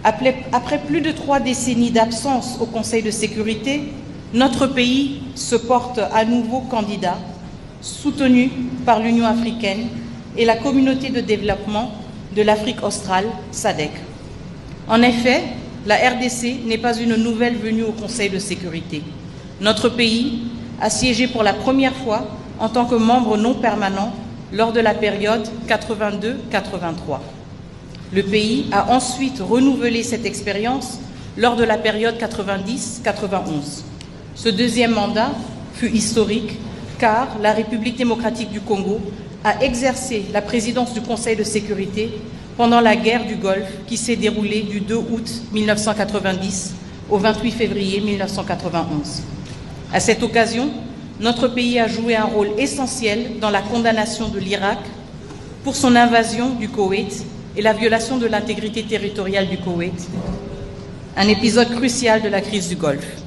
Après plus de 3 décennies d'absence au Conseil de sécurité, notre pays se porte à nouveau candidat, soutenu par l'Union africaine et la communauté de développement de l'Afrique australe, SADC. En effet, la RDC n'est pas une nouvelle venue au Conseil de sécurité. Notre pays a siégé pour la première fois en tant que membre non permanent lors de la période 82-83. Le pays a ensuite renouvelé cette expérience lors de la période 90-91. Ce deuxième mandat fut historique car la République démocratique du Congo a exercé la présidence du Conseil de sécurité pendant la guerre du Golfe qui s'est déroulée du 2 août 1990 au 28 février 1991. À cette occasion, notre pays a joué un rôle essentiel dans la condamnation de l'Irak pour son invasion du Koweït et la violation de l'intégrité territoriale du Koweït, un épisode crucial de la crise du Golfe.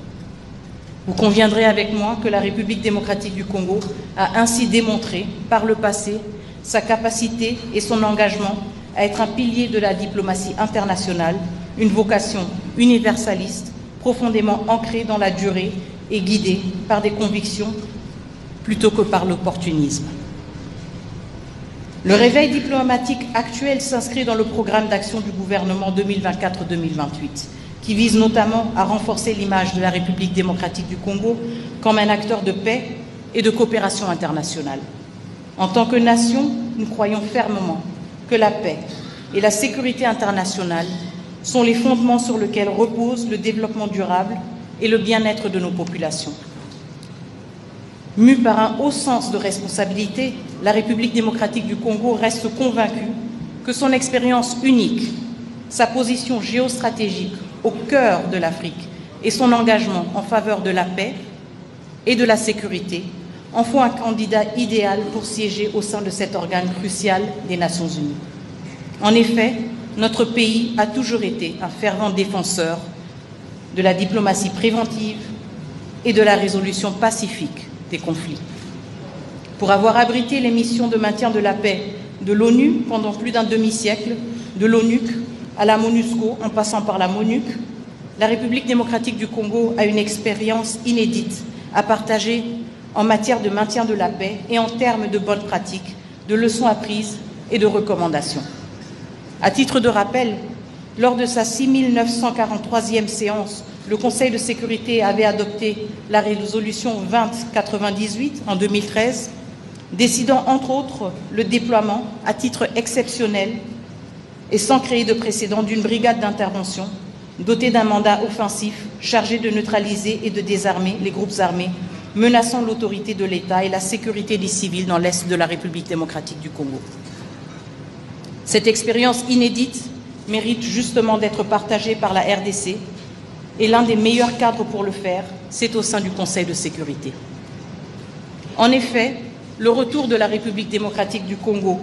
Vous conviendrez avec moi que la République démocratique du Congo a ainsi démontré par le passé sa capacité et son engagement à être un pilier de la diplomatie internationale, une vocation universaliste, profondément ancrée dans la durée et guidée par des convictions plutôt que par l'opportunisme. Le réveil diplomatique actuel s'inscrit dans le programme d'action du gouvernement 2024-2028, qui vise notamment à renforcer l'image de la République démocratique du Congo comme un acteur de paix et de coopération internationale. En tant que nation, nous croyons fermement que la paix et la sécurité internationale sont les fondements sur lesquels repose le développement durable et le bien-être de nos populations. Mue par un haut sens de responsabilité, la République démocratique du Congo reste convaincue que son expérience unique, sa position géostratégique au cœur de l'Afrique et son engagement en faveur de la paix et de la sécurité en font un candidat idéal pour siéger au sein de cet organe crucial des Nations Unies. En effet, notre pays a toujours été un fervent défenseur de la diplomatie préventive et de la résolution pacifique des conflits. Pour avoir abrité les missions de maintien de la paix de l'ONU pendant plus d'un demi-siècle, de l'ONUC à la MONUSCO en passant par la MONUC, la République démocratique du Congo a une expérience inédite à partager en matière de maintien de la paix et en termes de bonnes pratiques, de leçons apprises et de recommandations. À titre de rappel, lors de sa 6943e séance, le Conseil de sécurité avait adopté la résolution 2098 en 2013, décidant entre autres le déploiement à titre exceptionnel et sans créer de précédent d'une brigade d'intervention dotée d'un mandat offensif chargé de neutraliser et de désarmer les groupes armés menaçant l'autorité de l'État et la sécurité des civils dans l'Est de la République démocratique du Congo. Cette expérience inédite mérite justement d'être partagée par la RDC et l'un des meilleurs cadres pour le faire, c'est au sein du Conseil de sécurité. En effet, le retour de la République démocratique du Congo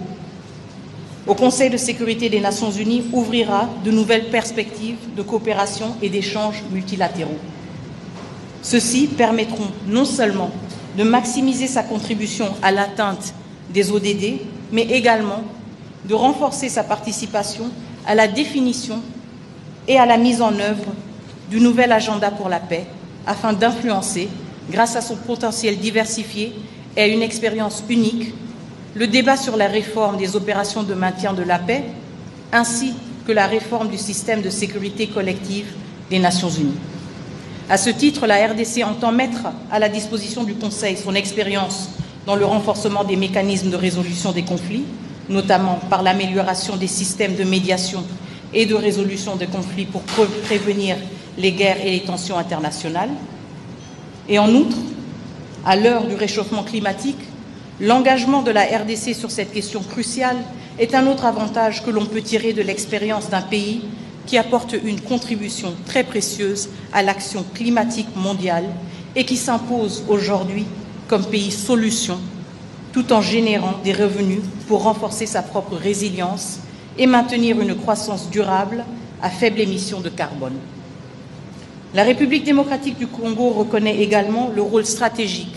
au Conseil de sécurité des Nations Unies ouvrira de nouvelles perspectives de coopération et d'échanges multilatéraux. Ceux-ci permettront non seulement de maximiser sa contribution à l'atteinte des ODD, mais également de renforcer sa participation à la définition et à la mise en œuvre du nouvel agenda pour la paix, afin d'influencer, grâce à son potentiel diversifié et à une expérience unique, le débat sur la réforme des opérations de maintien de la paix, ainsi que la réforme du système de sécurité collective des Nations Unies. À ce titre, la RDC entend mettre à la disposition du Conseil son expérience dans le renforcement des mécanismes de résolution des conflits, notamment par l'amélioration des systèmes de médiation et de résolution des conflits pour prévenir les guerres et les tensions internationales. Et en outre, à l'heure du réchauffement climatique, l'engagement de la RDC sur cette question cruciale est un autre avantage que l'on peut tirer de l'expérience d'un pays qui apporte une contribution très précieuse à l'action climatique mondiale et qui s'impose aujourd'hui comme pays solution, tout en générant des revenus pour renforcer sa propre résilience et maintenir une croissance durable à faible émission de carbone. La République démocratique du Congo reconnaît également le rôle stratégique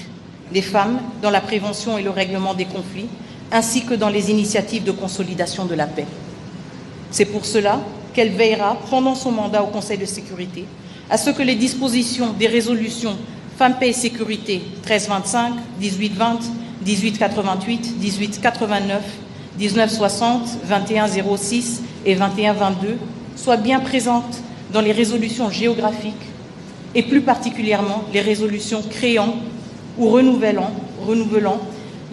des femmes dans la prévention et le règlement des conflits, ainsi que dans les initiatives de consolidation de la paix. C'est pour cela qu'elle veillera, pendant son mandat au Conseil de sécurité, à ce que les dispositions des résolutions Femmes, Paix et Sécurité 1325, 1820, 1888, 1889, 1960, 2106 et 2122 soient bien présentes dans les résolutions géographiques et plus particulièrement les résolutions créant ou renouvelant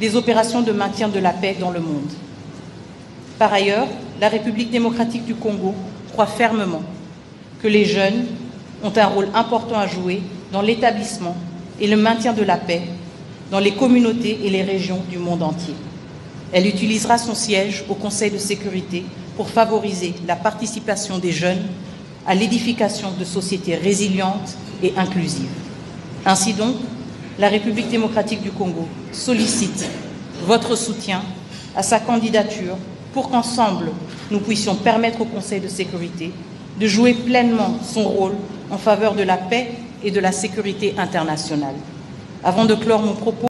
les opérations de maintien de la paix dans le monde. Par ailleurs, la République démocratique du Congo croit fermement que les jeunes ont un rôle important à jouer dans l'établissement et le maintien de la paix dans les communautés et les régions du monde entier. Elle utilisera son siège au Conseil de sécurité pour favoriser la participation des jeunes à l'édification de sociétés résilientes et inclusives. Ainsi donc, la République démocratique du Congo sollicite votre soutien à sa candidature pour qu'ensemble, nous puissions permettre au Conseil de sécurité de jouer pleinement son rôle en faveur de la paix et de la sécurité internationale. Avant de clore mon propos,